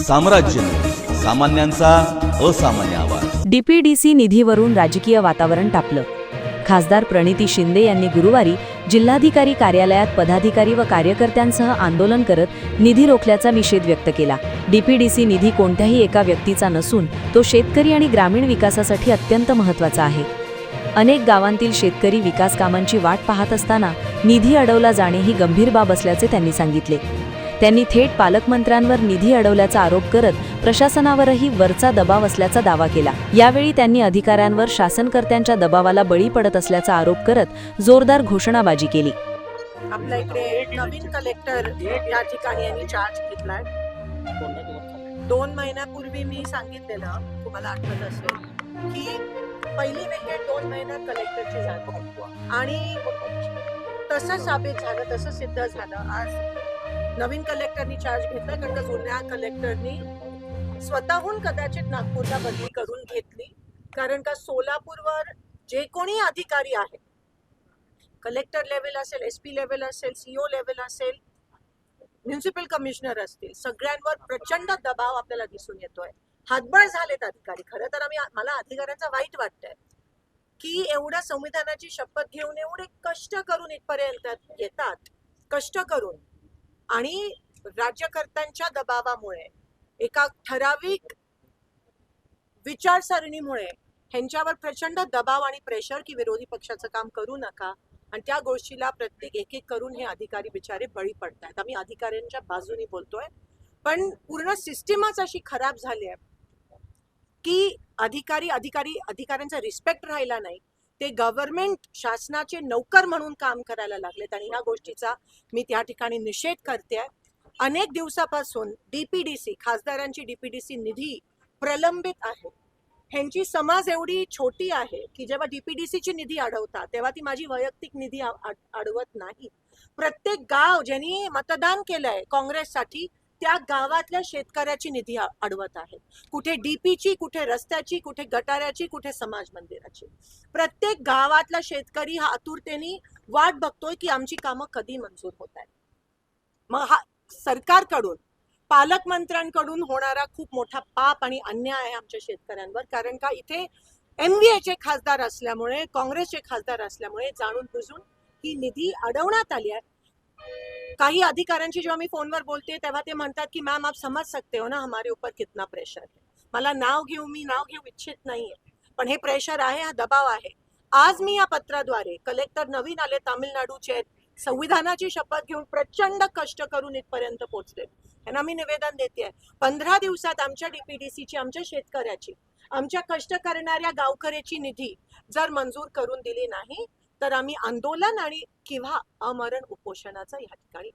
साम्राज्य न्यूज, सामान्यांचा असामान्य आवाज। डीपीडीसी निधीवरून राजकीय वातावरण तापलं। खासदार प्रणिती शिंदे यांनी गुरुवारी जिल्हाधिकारी कार्यालयात पदाधिकारी व कार्यकर्त्यांसह आंदोलन करत निधी रोखल्याचा निषेध व्यक्त केला। डीपीडीसी निधी कोणत्याही एका व्यक्तीचा नसून तो शेतकरी आणि ग्रामीण विकासासाठी अत्यंत महत्त्वाचा आहे। अनेक गावांतील शेतकरी विकास कामांची वाट पाहत असताना निधी अडवला जाणे ही गंभीर बाब असल्याचे त्यांनी सांगितले। त्यांनी थेट पालकमंत्र्यांवर निधी अडवल्याचा आरोप करत प्रशासनावरही वरचा दबाव असल्याचा दावा केला। यावेळी त्यांनी अधिकाऱ्यांवर शासनकर्त्यांच्या दबावाला बळी पडत असल्याचा आरोप करत जोरदार घोषणाबाजी केली। आपल्या इकडे नवीन कलेक्टर या ठिकाणी यांनी चार्ज घेतलाय। 2 महिन्यापूर्वी मी सांगितलेलं, तुम्हाला आठवत असेल की पहिली विकेट 2 महिन्यात कलेक्टरची झाली आणि तसं साबित झालं, तसं सिद्ध झालं। आज नवीन कलेक्टरनी चार्ज घेतला, कारण का जुन्या कलेक्टरनी स्वतःहून कदाचित नागपूरला बदली करून घेतली, कारण का सोलापूरवर जे कोणी अधिकारी आहे, कलेक्टर लेवल असेल, SP लेवल असेल, CO लेवल असेल, म्युनिसिपल कमिशनर असतील, सगळ्यांवर प्रचंड दबाव आपल्याला दिसून येतोय। हातबळ झालेत अधिकारी। खरं तर मला अधिकाऱ्यांचा वाईट वाटतंय की एवढ्या संविधानाची शपथ घेऊन एवढे कष्ट करून इथपर्यंत येतात, कष्ट करून, आणि राज्यकर्त्यांच्या दबावामुळे, एका ठराविक विचारसरणीमुळे ह्यांच्यावर प्रचंड दबाव आणि प्रेशर की विरोधी पक्षाचं काम करू नका, आणि त्या गोष्टीला प्रत्येक एक करून हे अधिकारी बिचारे बळी पडतात। आम्ही अधिकाऱ्यांच्या बाजूने बोलतोय, पण पूर्ण सिस्टीमच अशी खराब झाली आहे की अधिकाऱ्यांचा रिस्पेक्ट राहिला नाही। ते गव्हर्नमेंट शासनाचे नौकर म्हणून काम करायला लागलेत, आणि ह्या गोष्टीचा मी त्या ठिकाणी निषेध करते। अनेक दिवसापासून डीपीडीसी, खासदारांची डीपीडीसी निधी प्रलंबित आहे। ह्यांची समाज एवढी छोटी आहे की जेव्हा डीपीडीसीची निधी अडवतात तेव्हा ती माझी वैयक्तिक निधी अडवत नाही। प्रत्येक गाव ज्यांनी मतदान केलंय काँग्रेससाठी, त्या गावातल्या शेतकऱ्याची निधी अडवत आहे। कुठे डीपीची, कुठे रस्त्याची, कुठे गटाराची, कुठे समाज मंदिराची। प्रत्येक गावातला शेतकरी हा आतुरतेने वाट बघतोय की आमची कामं कधी मंजूर होत आहेत। मग हा सरकारकडून, पालकमंत्र्यांकडून होणारा खूप मोठा पाप आणि अन्याय आहे आमच्या शेतकऱ्यांवर, कारण का इथे MVAचे खासदार असल्यामुळे, काँग्रेसचे खासदार असल्यामुळे जाणून बुजून ही निधी अडवण्यात आली आहे। काही अधिकाऱ्यांशी जेव्हा मी फोनवर बोलते तेव्हा ते म्हणतात की मॅम आप समझ सकते हो ना हमारे ऊपर कितना प्रेशर है। मला मी नाव घेऊ इच्छित नाहीये, पण हे प्रेशर आहे, हा दबाव आहे। आज मी या पत्राद्वारे, कलेक्टर नवीन आले तामिळनाडूचे, संविधानाची शपथ घेऊन प्रचंड कष्ट करून इथपर्यंत पोहोचले, यांना मी निवेदन देते, 15 दिवसात आमच्या डीपीडीसीची, आमच्या शेतकऱ्याची, आमच्या कष्ट करणाऱ्या गावकऱ्याची निधी जर मंजूर करून दिली नाही तर आम्ही आंदोलन आणि किंवा अमरण उपोषणाचा या ठिकाणी